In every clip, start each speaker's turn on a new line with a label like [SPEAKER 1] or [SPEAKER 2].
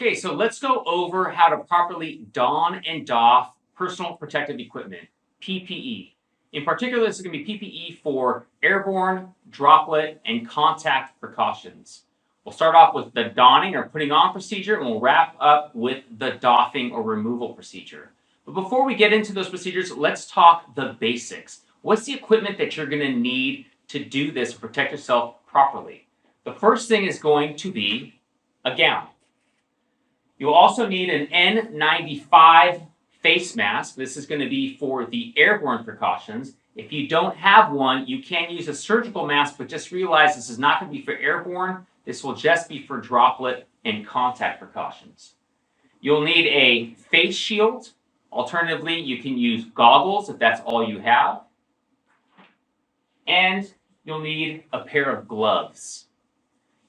[SPEAKER 1] Okay, so let's go over how to properly don and doff personal protective equipment, PPE. In particular, this is going to be PPE for airborne, droplet, and contact precautions. We'll start off with the donning or putting on procedure, and we'll wrap up with the doffing or removal procedure. But before we get into those procedures, let's talk the basics. What's the equipment that you're going to need to do this to protect yourself properly? The first thing is going to be a gown. You'll also need an N95 face mask. This is going to be for the airborne precautions. If you don't have one, you can use a surgical mask, but just realize this is not going to be for airborne. This will just be for droplet and contact precautions. You'll need a face shield. Alternatively, you can use goggles if that's all you have. And you'll need a pair of gloves.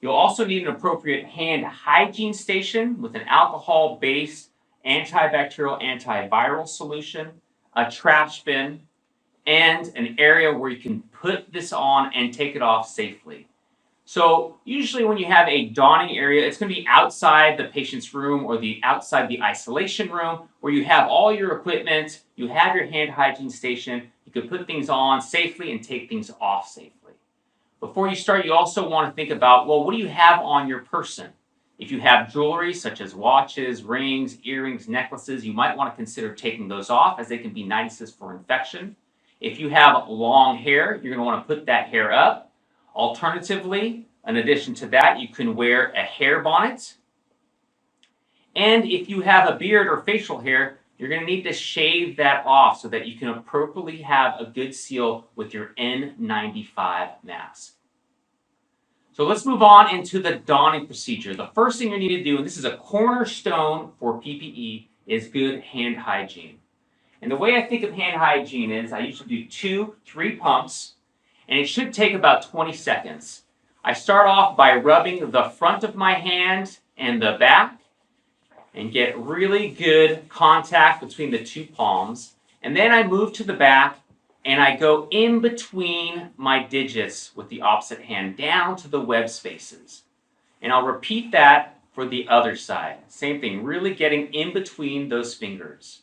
[SPEAKER 1] You'll also need an appropriate hand hygiene station with an alcohol-based antibacterial antiviral solution, a trash bin, and an area where you can put this on and take it off safely. So usually when you have a donning area, it's going to be outside the patient's room or outside the isolation room where you have all your equipment, you have your hand hygiene station, you can put things on safely and take things off safely. Before you start, you also want to think about, well, what do you have on your person? If you have jewelry such as watches, rings, earrings, necklaces, you might want to consider taking those off as they can be niceties for infection. If you have long hair, you're going to want to put that hair up. Alternatively, in addition to that, you can wear a hair bonnet. And if you have a beard or facial hair, you're going to need to shave that off so that you can appropriately have a good seal with your N95 mask. So let's move on into the donning procedure. The first thing you need to do, and this is a cornerstone for PPE, is good hand hygiene. And the way I think of hand hygiene is I usually do 2-3 pumps, and it should take about 20 seconds. I start off by rubbing the front of my hand and the back, and get really good contact between the two palms. And then I move to the back and I go in between my digits with the opposite hand down to the web spaces. And I'll repeat that for the other side. Same thing, really getting in between those fingers.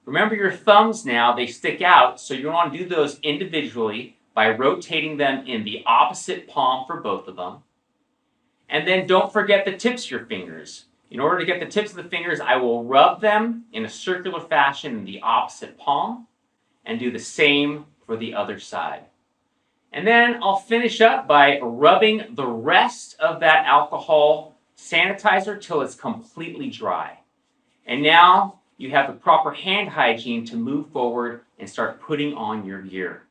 [SPEAKER 1] Remember your thumbs now, they stick out, so you want to do those individually by rotating them in the opposite palm for both of them. And then don't forget the tips of your fingers. In order to get the tips of the fingers, I will rub them in a circular fashion in the opposite palm and do the same for the other side. And then I'll finish up by rubbing the rest of that alcohol sanitizer till it's completely dry. And now you have the proper hand hygiene to move forward and start putting on your gear.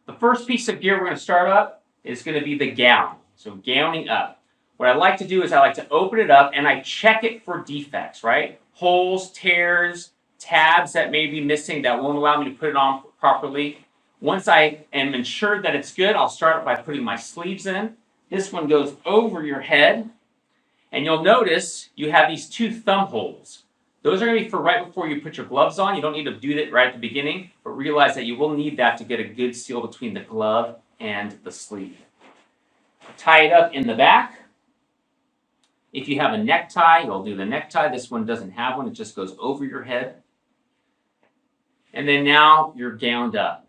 [SPEAKER 1] The first piece of gear we're going to start up is going to be the gown. So gowning up. What I like to do is I like to open it up and I check it for defects, right? Holes, tears, tabs that may be missing that won't allow me to put it on properly. Once I am assured that it's good, I'll start by putting my sleeves in. This one goes over your head. And you'll notice you have these 2 thumb holes. Those are going to be for right before you put your gloves on. You don't need to do that right at the beginning, but realize that you will need that to get a good seal between the glove and the sleeve. Tie it up in the back. If you have a necktie, you'll do the necktie. This one doesn't have one. It just goes over your head. And then now you're gowned up.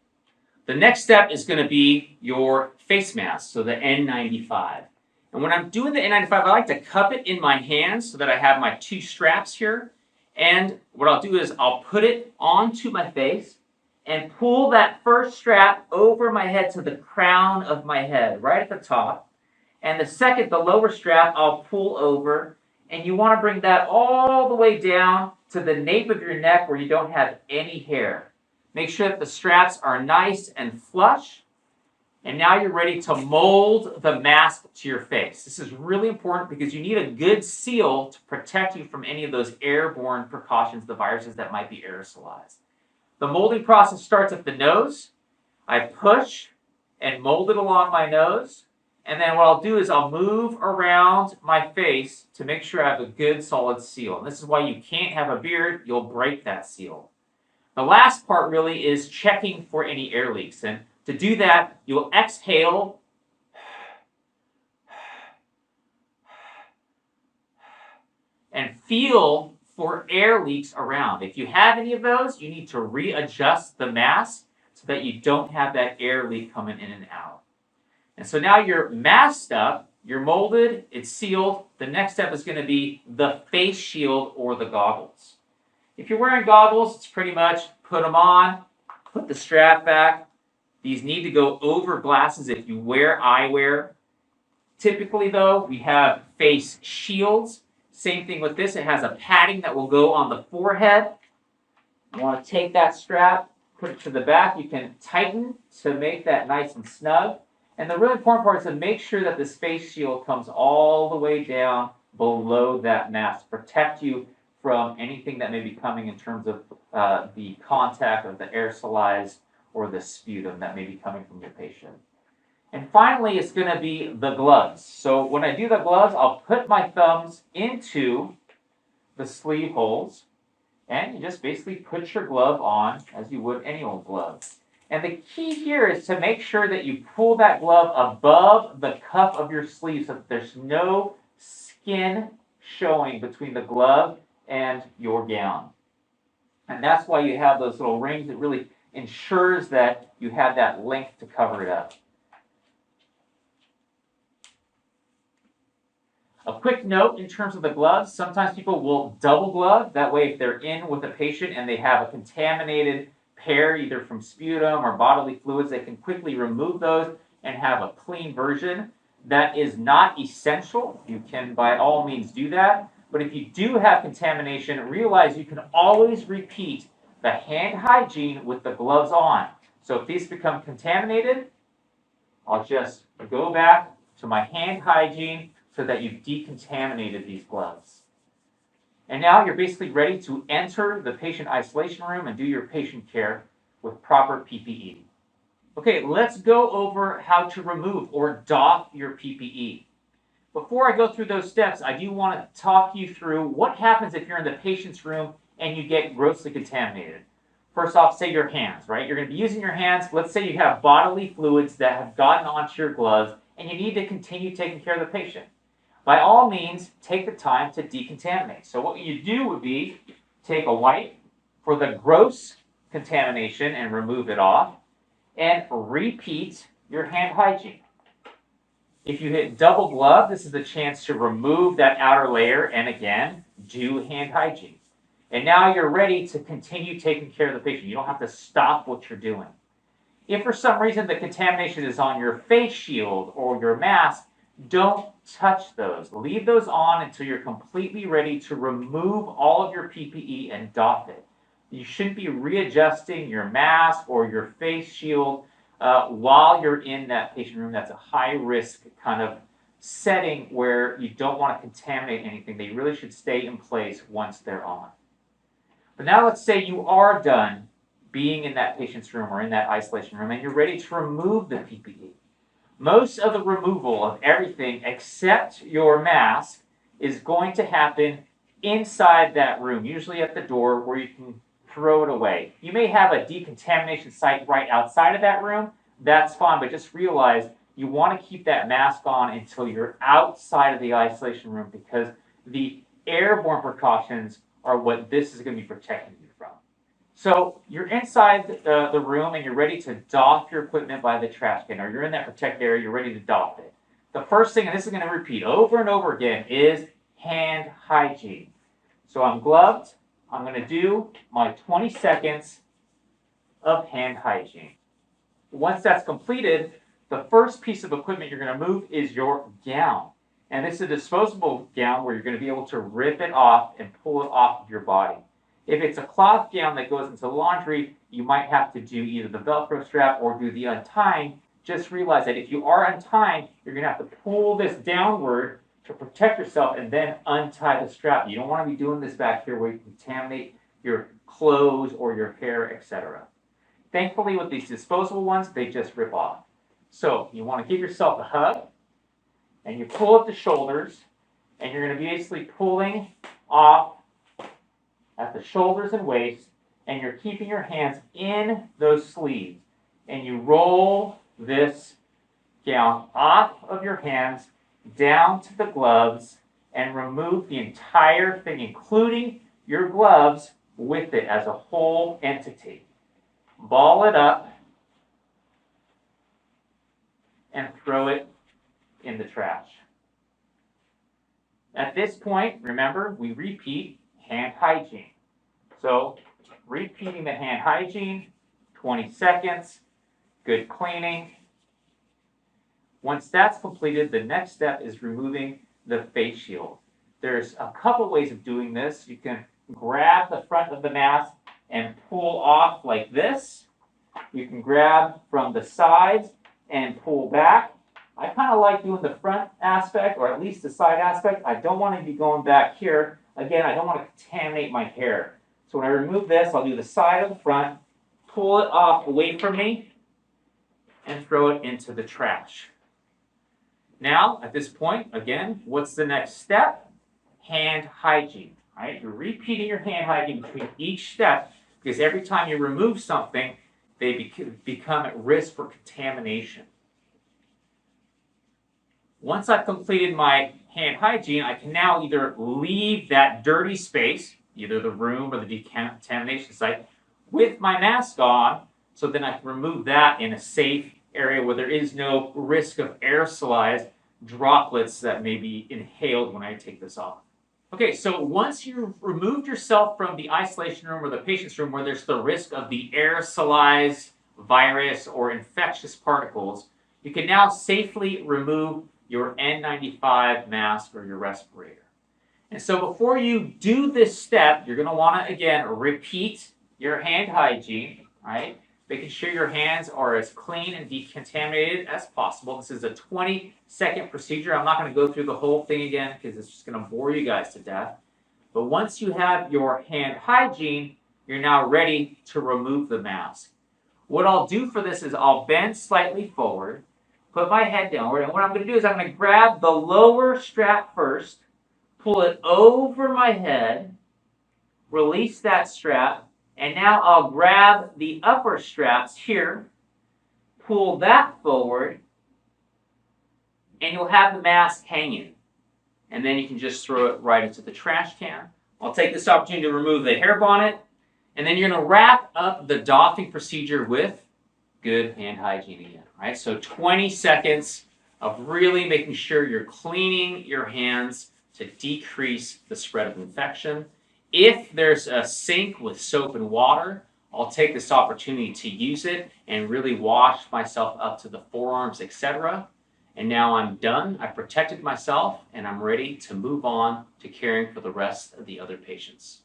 [SPEAKER 1] The next step is going to be your face mask, so the N95. And when I'm doing the N95, I like to cup it in my hands so that I have my 2 straps here. And what I'll do is I'll put it onto my face and pull that first strap over my head to the crown of my head, right at the top. And the second, the lower strap, I'll pull over. And you want to bring that all the way down to the nape of your neck where you don't have any hair. Make sure that the straps are nice and flush. And now you're ready to mold the mask to your face. This is really important because you need a good seal to protect you from any of those airborne precautions, the viruses that might be aerosolized. The molding process starts at the nose. I push and mold it along my nose. And then what I'll do is I'll move around my face to make sure I have a good solid seal. And this is why you can't have a beard. You'll break that seal. The last part really is checking for any air leaks. And to do that, you'll exhale and feel for air leaks around. If you have any of those, you need to readjust the mask so that you don't have that air leak coming in and out. And so now you're masked up, you're molded, it's sealed. The next step is going to be the face shield or the goggles. If you're wearing goggles, it's pretty much put them on, put the strap back. These need to go over glasses if you wear eyewear. Typically though, we have face shields. Same thing with this, it has a padding that will go on the forehead. You want to take that strap, put it to the back. You can tighten to make that nice and snug. And the really important part is to make sure that this face shield comes all the way down below that mask to protect you from anything that may be coming in terms of the contact of the aerosolized or the sputum that may be coming from your patient. And finally, it's going to be the gloves. So when I do the gloves, I'll put my thumbs into the sleeve holes, and you just basically put your glove on as you would any old glove. And the key here is to make sure that you pull that glove above the cuff of your sleeve so that there's no skin showing between the glove and your gown. And that's why you have those little rings. It really ensures that you have that length to cover it up. A quick note in terms of the gloves, sometimes people will double glove. That way if they're in with a patient and they have a contaminated pair, either from sputum or bodily fluids, they can quickly remove those and have a clean version. That is not essential. You can by all means do that. But if you do have contamination, realize you can always repeat the hand hygiene with the gloves on. So if these become contaminated, I'll just go back to my hand hygiene so that you've decontaminated these gloves. And now you're basically ready to enter the patient isolation room and do your patient care with proper PPE. Okay, let's go over how to remove or doff your PPE. Before I go through those steps, I do want to talk you through what happens if you're in the patient's room and you get grossly contaminated. First off, say your hands, right? You're going to be using your hands. Let's say you have bodily fluids that have gotten onto your gloves and you need to continue taking care of the patient. By all means, take the time to decontaminate. So what you do would be take a wipe for the gross contamination and remove it off, and repeat your hand hygiene. If you hit double glove, this is the chance to remove that outer layer and again, do hand hygiene. And now you're ready to continue taking care of the patient. You don't have to stop what you're doing. If for some reason the contamination is on your face shield or your mask, don't touch those. Leave those on until you're completely ready to remove all of your PPE and doff it. You shouldn't be readjusting your mask or your face shield while you're in that patient room. That's a high risk kind of setting where you don't want to contaminate anything. They really should stay in place once they're on. But now let's say you are done being in that patient's room or in that isolation room and you're ready to remove the PPE. Most of the removal of everything except your mask is going to happen inside that room, usually at the door where you can throw it away. You may have a decontamination site right outside of that room. That's fine, but just realize you want to keep that mask on until you're outside of the isolation room because the airborne precautions are what this is going to be protecting you from. So you're inside the room and you're ready to doff your equipment by the trash can, or you're in that protected area, you're ready to doff it. The first thing, and this is going to repeat over and over again, is hand hygiene. So I'm gloved. I'm going to do my 20 seconds of hand hygiene. Once that's completed, the first piece of equipment you're going to move is your gown. And this is a disposable gown where you're going to be able to rip it off and pull it off of your body. If it's a cloth gown that goes into laundry, you might have to do either the Velcro strap or do the untying. Just realize that if you are untying, you're going to have to pull this downward to protect yourself and then untie the strap. You don't want to be doing this back here where you contaminate your clothes or your hair, etc. Thankfully, with these disposable ones, they just rip off. So you want to give yourself a hug, and you pull up the shoulders, and you're going to be basically pulling off at the shoulders and waist, and you're keeping your hands in those sleeves. And you roll this gown off of your hands, down to the gloves, and remove the entire thing, including your gloves, with it as a whole entity. Ball it up and throw it in the trash. At this point, remember, we repeat hand hygiene. So, repeating the hand hygiene, 20 seconds, good cleaning. Once that's completed, the next step is removing the face shield. There's a couple ways of doing this. You can grab the front of the mask and pull off like this. You can grab from the sides and pull back. I kind of like doing the front aspect, or at least the side aspect. I don't want to be going back here. Again, I don't want to contaminate my hair. So when I remove this, I'll do the side of the front, pull it off away from me, and throw it into the trash. Now, at this point, again, what's the next step? Hand hygiene, right? You're repeating your hand hygiene between each step, because every time you remove something, they become at risk for contamination. Once I've completed my hand hygiene, I can now either leave that dirty space, either the room or the decontamination site, with my mask on, so then I can remove that in a safe area where there is no risk of aerosolized droplets that may be inhaled when I take this off. Okay, so once you've removed yourself from the isolation room or the patient's room where there's the risk of the aerosolized virus or infectious particles, you can now safely remove your N95 mask or your respirator. And so before you do this step, you're going to want to, again, repeat your hand hygiene, right? Making sure your hands are as clean and decontaminated as possible. This is a 20-second procedure. I'm not going to go through the whole thing again because it's just going to bore you guys to death. But once you have your hand hygiene, you're now ready to remove the mask. What I'll do for this is I'll bend slightly forward, put my head downward, and what I'm going to do is I'm going to grab the lower strap first, pull it over my head, release that strap, and now I'll grab the upper straps here, pull that forward, and you'll have the mask hanging. And then you can just throw it right into the trash can. I'll take this opportunity to remove the hair bonnet, and then you're going to wrap up the doffing procedure with good hand hygiene again. Right? So 20 seconds of really making sure you're cleaning your hands to decrease the spread of infection. If there's a sink with soap and water, I'll take this opportunity to use it and really wash myself up to the forearms, etc. And now I'm done. I've protected myself, and I'm ready to move on to caring for the rest of the other patients.